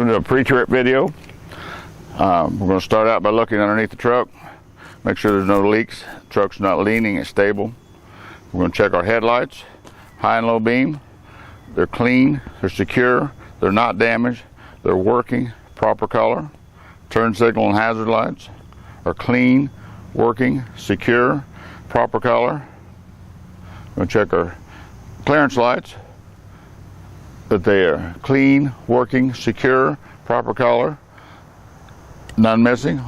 We're going to do a pre-trip video. We're going to start out by looking underneath the truck. Make sure there's no leaks. The truck's not leaning, it's stable. We're going to check our headlights, high and low beam. They're clean, they're secure, they're not damaged, they're working, proper color. Turn signal and hazard lights are clean, working, secure, proper color. We're going to check our clearance lights, that they are clean, working, secure, proper color, none missing.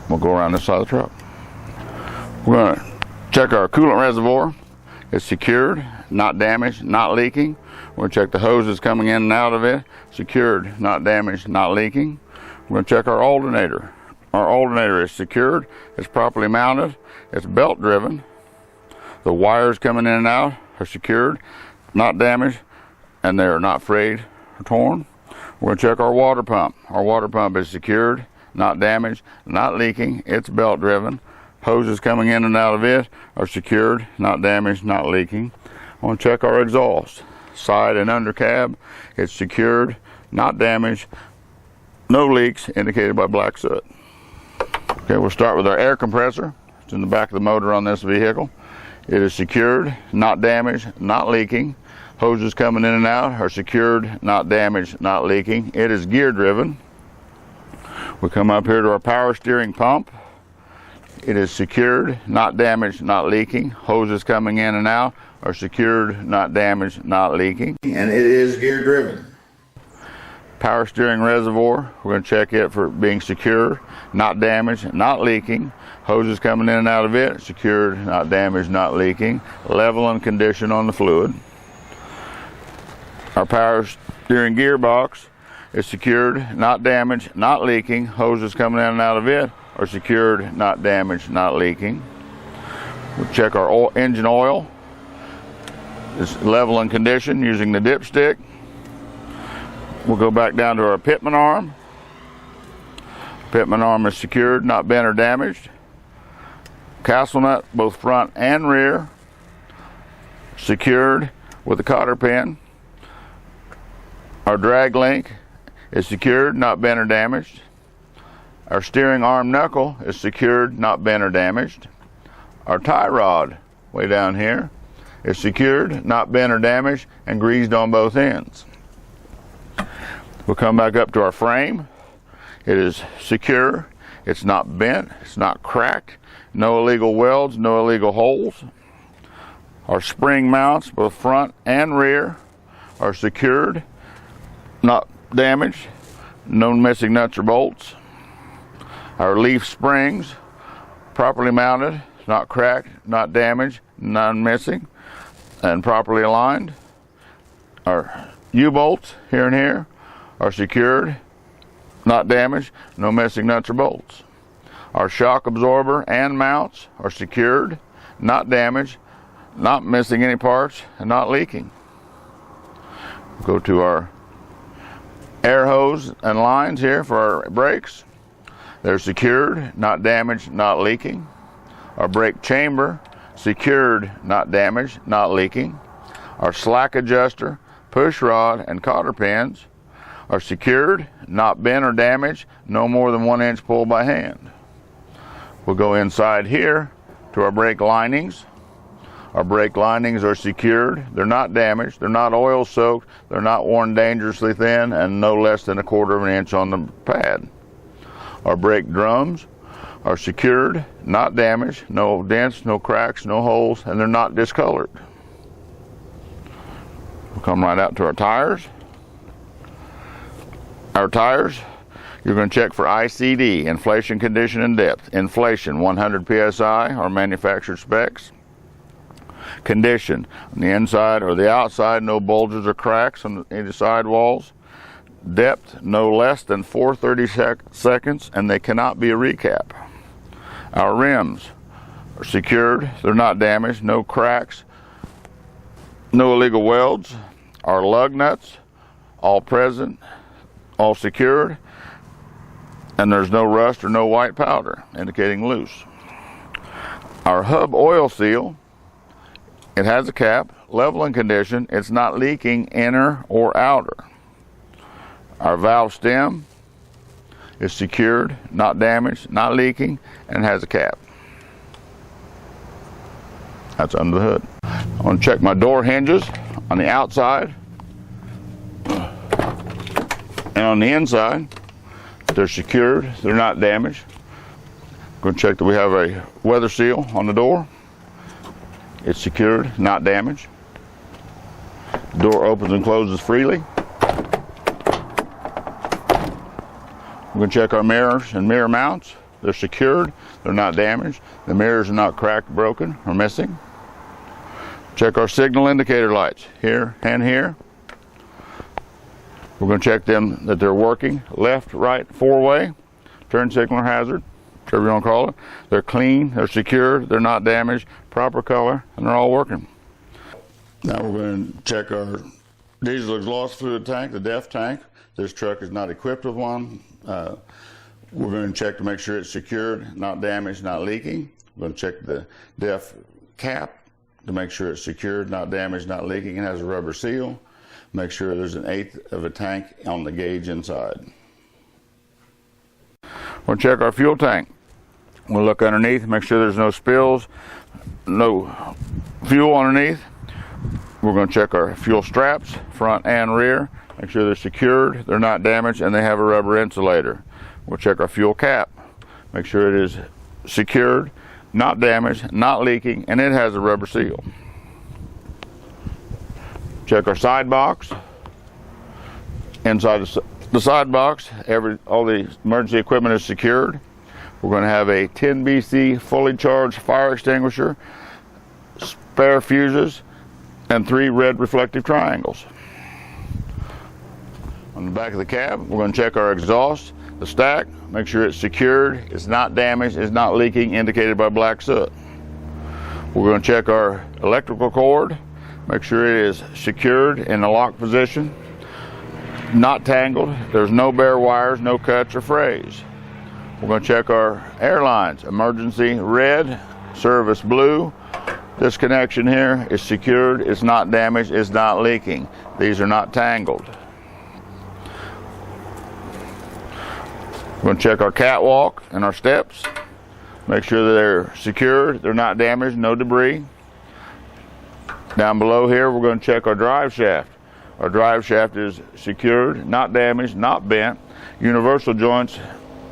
We'll go around this side of the truck. We're going to check our coolant reservoir. It's secured, not damaged, not leaking. We're going to check the hoses coming in and out of it. Secured, not damaged, not leaking. We're going to check our alternator. Our alternator is secured, it's properly mounted, it's belt driven. The wires coming in and out are secured, not damaged, and they are not frayed or torn. We're going to check our water pump. Our water pump is secured, not damaged, not leaking, it's belt driven. Hoses coming in and out of it are secured, not damaged, not leaking. I want to check our exhaust. Side and under cab, it's secured, not damaged, no leaks, indicated by black soot. Okay, we'll start with our air compressor. It's in the back of the motor on this vehicle. It is secured, not damaged, not leaking. Hoses coming in and out are secured, not damaged, not leaking. It is gear driven. We come up here to our power steering pump. It is secured, not damaged, not leaking. Hoses coming in and out are secured, not damaged, not leaking. And it is gear driven. Power steering reservoir, we're going to check it for being secure, not damaged, not leaking. Hoses coming in and out of it, secured, not damaged, not leaking. Level and condition on the fluid. Our power steering gearbox is secured, not damaged, not leaking. Hoses coming in and out of it are secured, not damaged, not leaking. We'll check our engine oil. It's level and condition using the dipstick. We'll go back down to our pitman arm. Pitman arm is secured, not bent or damaged. Castle nut, both front and rear, secured with a cotter pin. Our drag link is secured, not bent or damaged. Our steering arm knuckle is secured, not bent or damaged. Our tie rod, way down here, is secured, not bent or damaged, and greased on both ends. We'll come back up to our frame. It is secure, it's not bent, it's not cracked, no illegal welds, no illegal holes. Our spring mounts, both front and rear, are secured, not damaged, no missing nuts or bolts. Our leaf springs, properly mounted, not cracked, not damaged, none missing, and properly aligned. Our U-bolts here and here are secured, not damaged, no missing nuts or bolts. Our shock absorber and mounts are secured, not damaged, not missing any parts, and not leaking. Go to our air hose and lines here for our brakes. They're secured, not damaged, not leaking. Our brake chamber, secured, not damaged, not leaking. Our slack adjuster, push rod, and cotter pins are secured, not bent or damaged, no more than 1 inch pull by hand. We'll go inside here to our brake linings. Our brake linings are secured, they're not damaged, they're not oil soaked, they're not worn dangerously thin, and no less than 1/4 of an inch on the pad. Our brake drums are secured, not damaged, no dents, no cracks, no holes, and they're not discolored. We'll come right out to our tires. Our tires, you're going to check for ICD, inflation, condition, and depth. Inflation, 100 psi, our manufacturer specs. Condition, on the inside or the outside, no bulges or cracks on any side walls. Depth, no less than 430 seconds, and they cannot be a recap. Our rims are secured, they're not damaged, no cracks, no illegal welds. Our lug nuts, all present, all secured, and there's no rust or no white powder, indicating loose. Our hub oil seal, it has a cap, level and condition, it's not leaking inner or outer. Our valve stem is secured, not damaged, not leaking, and has a cap. That's under the hood. I want to check my door hinges on the outside and on the inside. They're secured, they're not damaged. I'm going to check that we have a weather seal on the door. It's secured, not damaged. The door opens and closes freely. We're going to check our mirrors and mirror mounts. They're secured, they're not damaged. The mirrors are not cracked, broken, or missing. Check our signal indicator lights here and here. We're going to check them that they're working, left, right, four-way, turn signal or hazard, whatever you want to call it. They're clean, they're secure, they're not damaged, proper color, and they're all working. Now we're going to check our diesel exhaust fluid tank, the DEF tank. This truck is not equipped with one. We're going to check to make sure it's secured, not damaged, not leaking. We're going to check the DEF cap to make sure it's secured, not damaged, not leaking, and has a rubber seal. Make sure there's 1/8 of a tank on the gauge inside. We'll check our fuel tank. We'll look underneath, make sure there's no spills, no fuel underneath. We're going to check our fuel straps, front and rear. Make sure they're secured, they're not damaged, and they have a rubber insulator. We'll check our fuel cap. Make sure it is secured, not damaged, not leaking, and it has a rubber seal. Check our side box. Inside the side box, all the emergency equipment is secured. We're going to have a 10 BC fully charged fire extinguisher, spare fuses, and 3 red reflective triangles. On the back of the cab, we're going to check our exhaust, the stack, make sure it's secured, it's not damaged, it's not leaking, indicated by black soot. We're going to check our electrical cord, make sure it is secured in the lock position, not tangled, there's no bare wires, no cuts or frays. We're going to check our air lines, emergency red, service blue. This connection here is secured, it's not damaged, it's not leaking. These are not tangled. We're going to check our catwalk and our steps. Make sure that they're secured, they're not damaged, no debris. Down below here, we're going to check our drive shaft. Our drive shaft is secured, not damaged, not bent. Universal joints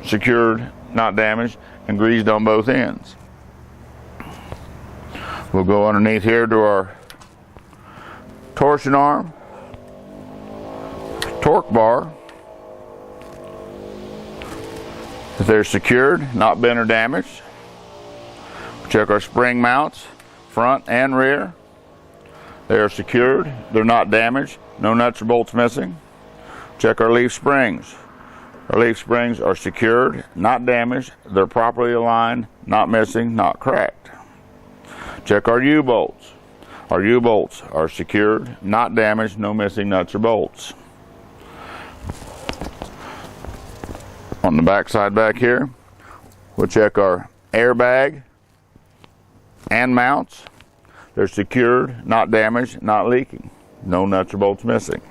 secured, not damaged, and greased on both ends. We'll go underneath here to our torsion arm, torque bar. If they're secured, not bent or damaged. Check our spring mounts, front and rear. They are secured, they're not damaged, no nuts or bolts missing. Check our leaf springs. Our leaf springs are secured, not damaged, they're properly aligned, not missing, not cracked. Check our U-bolts. Our U-bolts are secured, not damaged, no missing nuts or bolts. On the back side back here, we'll check our airbag and mounts. They're secured, not damaged, not leaking. No nuts or bolts missing.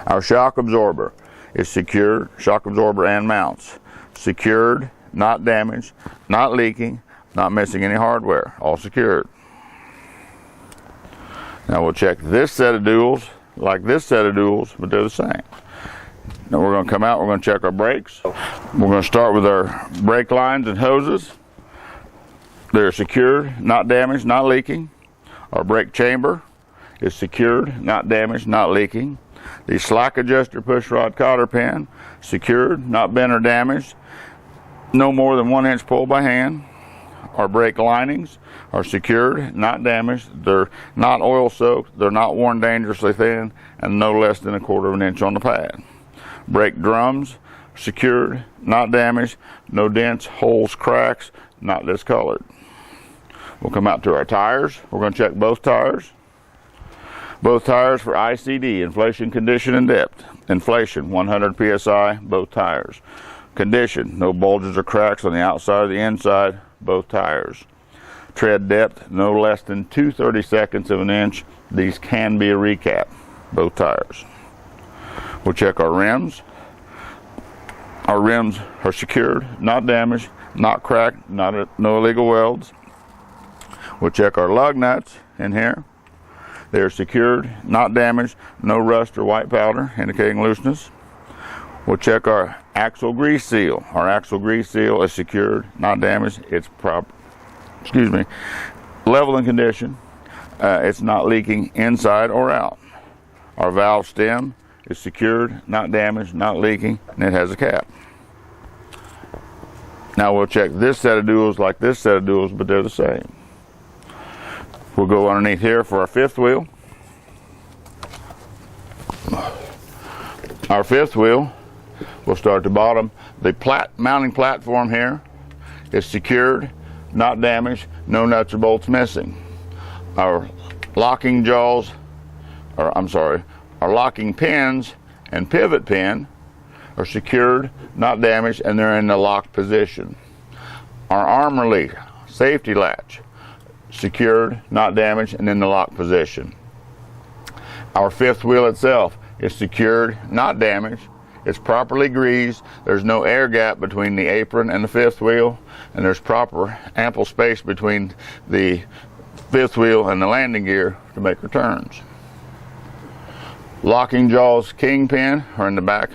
Our shock absorber is secured, shock absorber and mounts. Secured, not damaged, not leaking, not missing any hardware. All secured. Now we'll check this set of duals like this set of duals, but they're the same. Now we're going to come out, we're going to check our brakes. We're going to start with our brake lines and hoses. They're secured, not damaged, not leaking. Our brake chamber is secured, not damaged, not leaking. The slack adjuster push rod cotter pin, secured, not bent or damaged. No more than 1 inch pull by hand. Our brake linings are secured, not damaged. They're not oil soaked, they're not worn dangerously thin, and no less than 1/4 inch on the pad. Brake drums, secured, not damaged, no dents, holes, cracks, not discolored. We'll come out to our tires. We're going to check both tires. Both tires for ICD, inflation, condition, and depth. Inflation, 100 psi, both tires. Condition, no bulges or cracks on the outside or the inside, both tires. Tread depth, no less than 2/32 of an inch. These can be a recap, both tires. We'll check our rims. Our rims are secured, not damaged, not cracked, no illegal welds. We'll check our lug nuts in here. They are secured, not damaged, no rust or white powder indicating looseness. We'll check our axle grease seal. Our axle grease seal is secured, not damaged. It's level in condition. It's not leaking inside or out. Our valve stem is secured, not damaged, not leaking, and it has a cap. Now we'll check this set of duals like this set of duals, but they're the same. We'll go underneath here for our fifth wheel. Our fifth wheel, we'll start at the bottom. The mounting platform here is secured, not damaged, no nuts or bolts missing. Our locking jaws, our locking pins and pivot pin are secured, not damaged, and they're in the locked position. Our arm release, safety latch, secured, not damaged, and in the locked position. Our fifth wheel itself is secured, not damaged. It's properly greased. There's no air gap between the apron and the fifth wheel, and there's proper ample space between the fifth wheel and the landing gear to make returns. Locking jaws kingpin are in the back.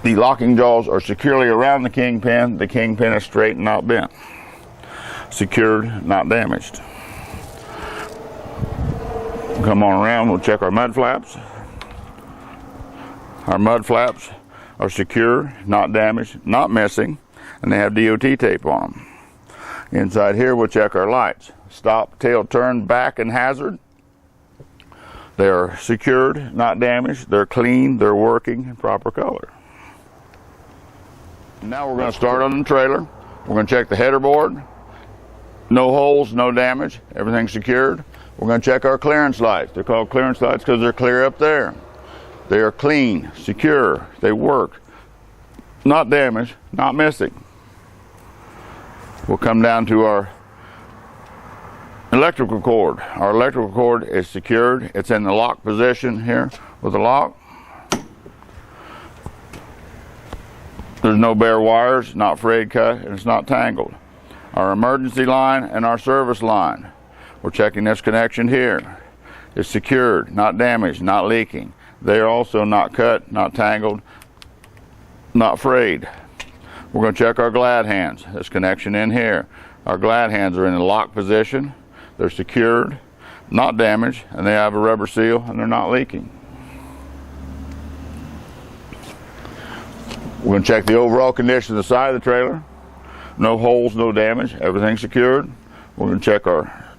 The locking jaws are securely around the kingpin. The kingpin is straight and not bent. Secured, not damaged. Come on around, we'll check our mud flaps. Our mud flaps are secure, not damaged, not missing, and they have DOT tape on them. Inside here, we'll check our lights. Stop, tail turn, back, and hazard. They are secured, not damaged. They're clean, they're working, in proper color. Now we're going to start on the trailer. We're going to check the header board. No holes, no damage, everything's secured. We're going to check our clearance lights. They're called clearance lights because they're clear up there. They are clean, secure, they work, not damaged, not missing. We'll come down to our electrical cord. Our electrical cord is secured. It's in the lock position here with the lock. There's no bare wires, not frayed cut, and it's not tangled. Our emergency line and our service line. We're checking this connection here. It's secured, not damaged, not leaking. They are also not cut, not tangled, not frayed. We're going to check our glad hands. This connection in here. Our glad hands are in the lock position. They're secured, not damaged, and they have a rubber seal and they're not leaking. We're going to check the overall condition of the side of the trailer. No holes, no damage, everything's secured. We're going to check our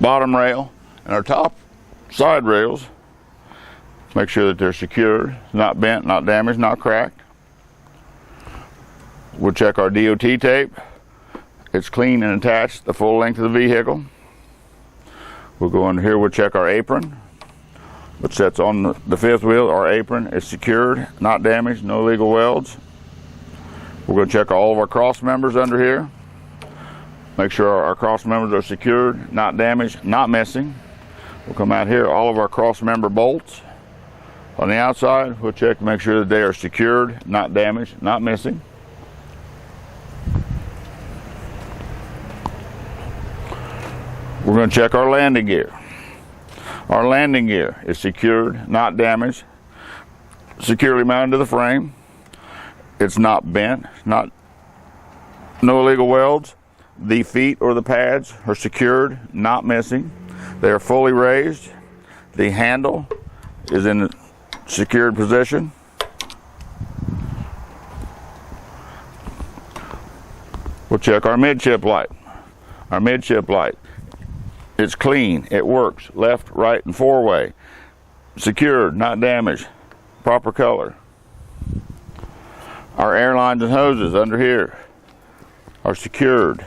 bottom rail and our top side rails. Make sure that they're secured, not bent, not damaged, not cracked. We'll check our DOT tape. It's clean and attached the full length of the vehicle. We'll go under here, we'll check our apron, which sits on the fifth wheel. Our apron is secured, not damaged, no illegal welds. We're going to check all of our cross members under here. Make sure our cross members are secured, not damaged, not missing. We'll come out here, all of our cross member bolts. On the outside, we'll check to make sure that they are secured, not damaged, not missing. We're going to check our landing gear. Our landing gear is secured, not damaged, securely mounted to the frame. It's not bent, no illegal welds. The feet or the pads are secured, not missing. They are fully raised. The handle is in the secured position. We'll check our midship light. Our midship light. It's clean, it works, left, right, and four-way. Secured, not damaged, proper color. Our air lines and hoses under here are secured,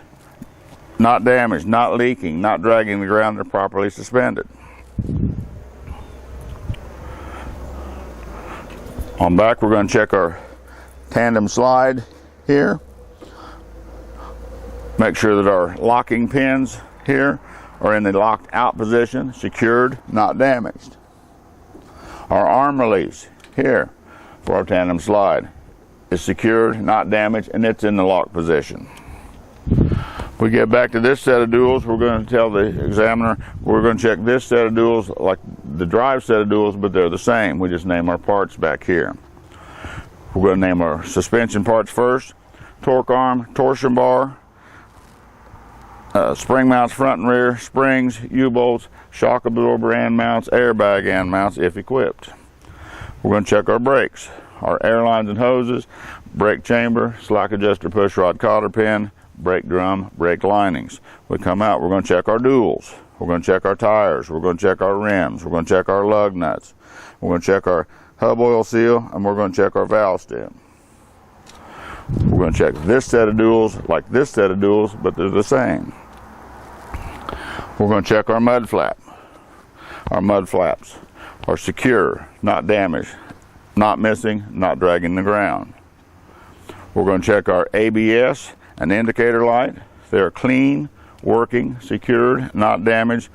not damaged, not leaking, not dragging the ground. They're properly suspended. On back, we're going to check our tandem slide here. Make sure that our locking pins here are in the locked out position, secured, not damaged. Our arm release here for our tandem slide is secured, not damaged, and it's in the lock position. We get back to this set of duals, we're going to tell the examiner we're going to check this set of duals like the drive set of duals, but they're the same. We just name our parts back here. We're going to name our suspension parts first. Torque arm, torsion bar, spring mounts front and rear, springs, U-bolts, shock absorber and mounts, airbag and mounts if equipped. We're going to check our brakes, our air lines and hoses, brake chamber, slack adjuster push rod cotter pin, brake drum, brake linings. We come out, we're going to check our duals. We're going to check our tires. We're going to check our rims. We're going to check our lug nuts. We're going to check our hub oil seal, and we're going to check our valve stem. We're going to check this set of duals like this set of duals, but they're the same. We're going to check our mud flap. Our mud flaps are secure, not damaged, not missing, not dragging the ground. We're going to check our ABS and indicator light. They're clean, working, secured, not damaged,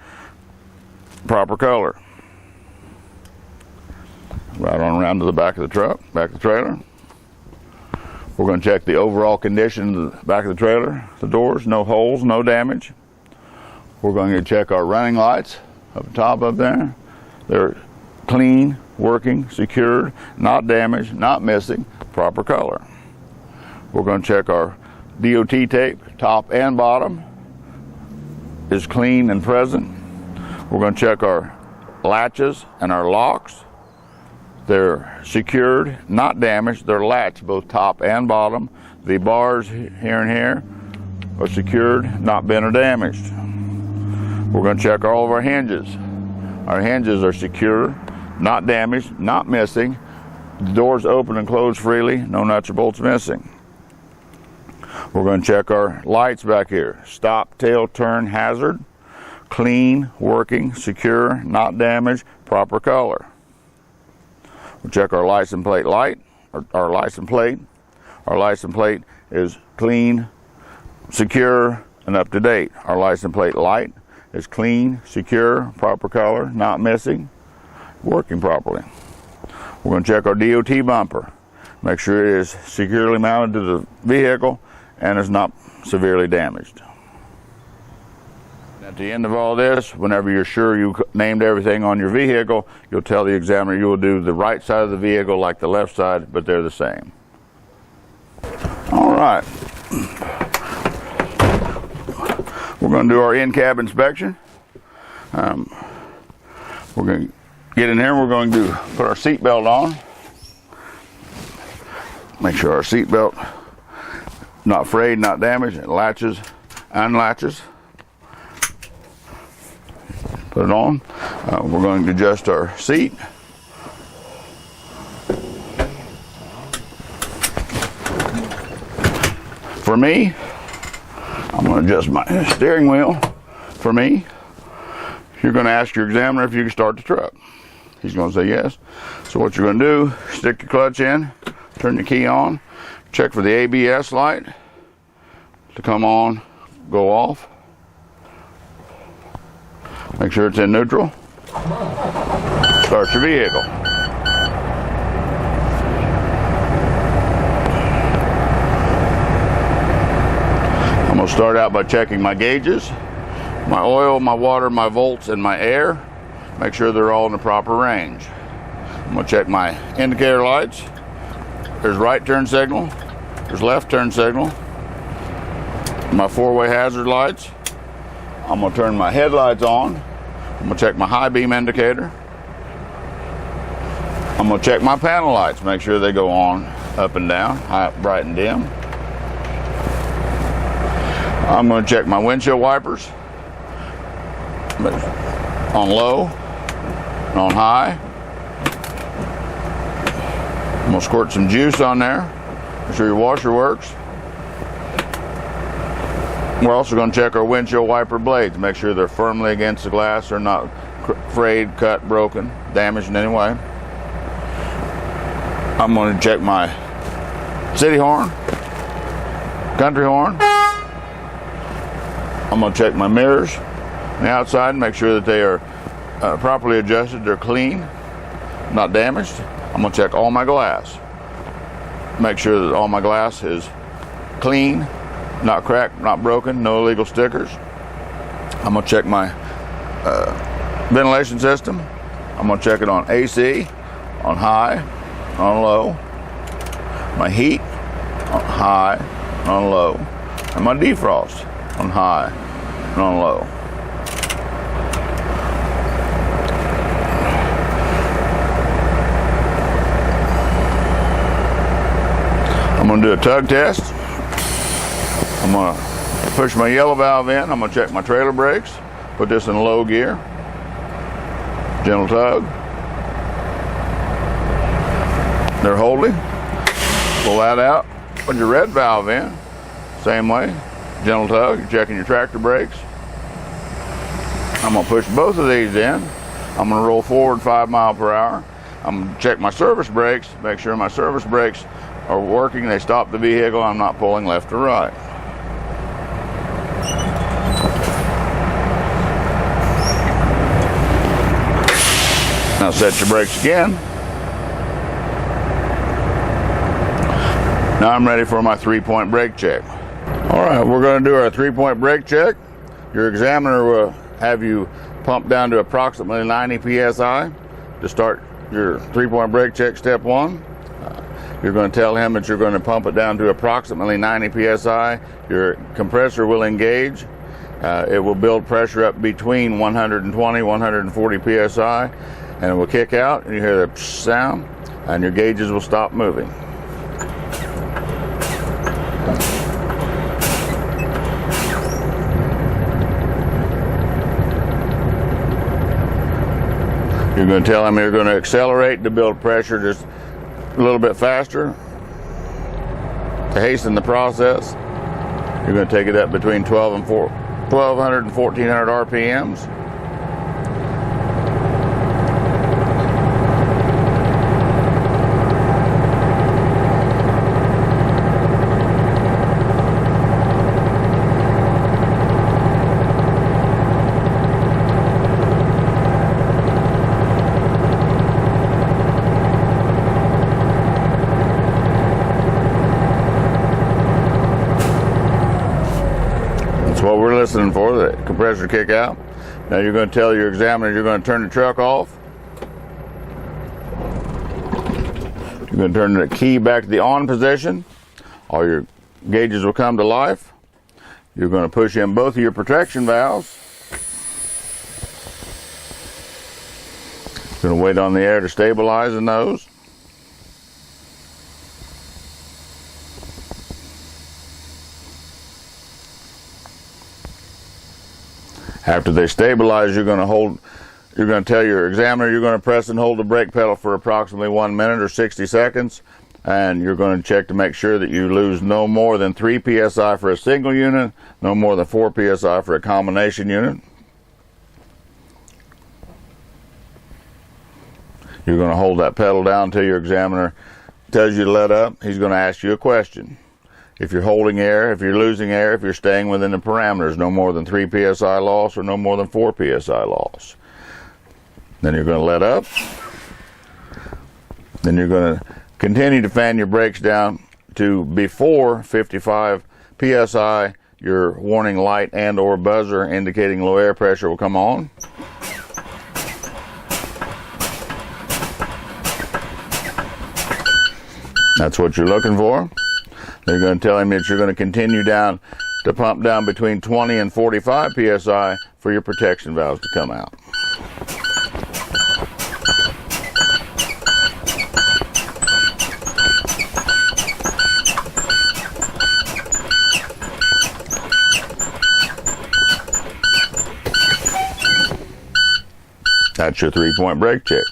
proper color. Right on around to the back of the truck, back of the trailer. We're going to check the overall condition of the back of the trailer, the doors, no holes, no damage. We're going to check our running lights up top up there. They're clean, working, secured, not damaged, not missing, proper color. We're going to check our DOT tape, top and bottom, is clean and present. We're going to check our latches and our locks. They're secured, not damaged. They're latched, both top and bottom. The bars here and here are secured, not bent or damaged. We're going to check all of our hinges. Our hinges are secure, not damaged, not missing. The doors open and close freely, no nuts or bolts missing. We're going to check our lights back here. Stop, tail, turn, hazard. Clean, working, secure, not damaged, proper color. We'll check our license plate light, our license plate. Our license plate is clean, secure, and up to date. Our license plate light is clean, secure, proper color, not missing, working properly. We're going to check our DOT bumper. Make sure it is securely mounted to the vehicle and is not severely damaged. At the end of all this, whenever you're sure you named everything on your vehicle, you'll tell the examiner you will do the right side of the vehicle like the left side, but they're the same. All right. We're going to do our in-cab inspection. We're going to get in here and we're going to put our seat belt on. Make sure our seat belt not frayed, not damaged. It latches, unlatches. Put it on. We're going to adjust our seat. For me, I'm going to adjust my steering wheel. For me, you're going to ask your examiner if you can start the truck. He's going to say yes. So what you're going to do, stick your clutch in, turn the key on, check for the ABS light to come on, go off. Make sure it's in neutral. Start your vehicle. I'm going to start out by checking my gauges, my oil, my water, my volts, and my air. Make sure they're all in the proper range. I'm going to check my indicator lights. There's right turn signal. There's left turn signal. My four-way hazard lights. I'm going to turn my headlights on. I'm going to check my high beam indicator. I'm going to check my panel lights. Make sure they go on up and down, high, bright and dim. I'm going to check my windshield wipers on low and on high. I'm going to squirt some juice on there. Make sure your washer works. We're also going to check our windshield wiper blades. Make sure they're firmly against the glass. They're not frayed, cut, broken, damaged in any way. I'm going to check my city horn, country horn. I'm going to check my mirrors on the outside and make sure that they are properly adjusted. They're clean. not damaged, I'm going to check all my glass. Make sure that all my glass is clean, not cracked, not broken, no illegal stickers. I'm going to check my ventilation system. I'm going to check it on AC, on high, on low, my heat on high, on low, and my defrost on high and on low. I'm going to do a tug test. I'm going to push my yellow valve in. I'm going to check my trailer brakes. Put this in low gear. Gentle tug. They're holding. Pull that out. Put your red valve in. Same way. Gentle tug. You're checking your tractor brakes. I'm going to push both of these in. I'm going to roll forward 5 miles per hour. I'm going to check my service brakes. Make sure my service brakes are working. They stop the vehicle. I'm not pulling left or right. Now set your brakes again. Now I'm ready for my 3-point brake check. All right, we're going to do our 3-point brake check. Your examiner will have you pump down to approximately 90 psi to start your 3-point brake check, step 1. You're going to tell him that you're going to pump it down to approximately 90 psi. Your compressor will engage. It will build pressure up between 120 140 psi, and it will kick out, and you hear the sound, and your gauges will stop moving. You're going to tell him you're going to accelerate to build pressure just a little bit faster to hasten the process. You're going to take it up between 1200 and 1400 RPMs. What we're listening for, the compressor kick out. Now you're going to tell your examiner you're going to turn the truck off. You're going to turn the key back to the on position. All your gauges will come to life. You're going to push in both of your protection valves. You're going to wait on the air to stabilize the nose. After they stabilize, you're going to tell your examiner you're going to press and hold the brake pedal for approximately 1 minute or 60 seconds, and you're going to check to make sure that you lose no more than 3 psi for a single unit, no more than 4 psi for a combination unit. You're going to hold that pedal down until your examiner tells you to let up. He's going to ask you a question. If you're holding air, if you're losing air, if you're staying within the parameters, no more than 3 psi loss or no more than 4 psi loss. Then you're going to let up. Then you're going to continue to fan your brakes down to before 55 psi. Your warning light and or buzzer indicating low air pressure will come on. That's what you're looking for. They're going to tell him that you're going to continue down to pump down between 20 and 45 psi for your protection valves to come out. That's your 3-point brake check.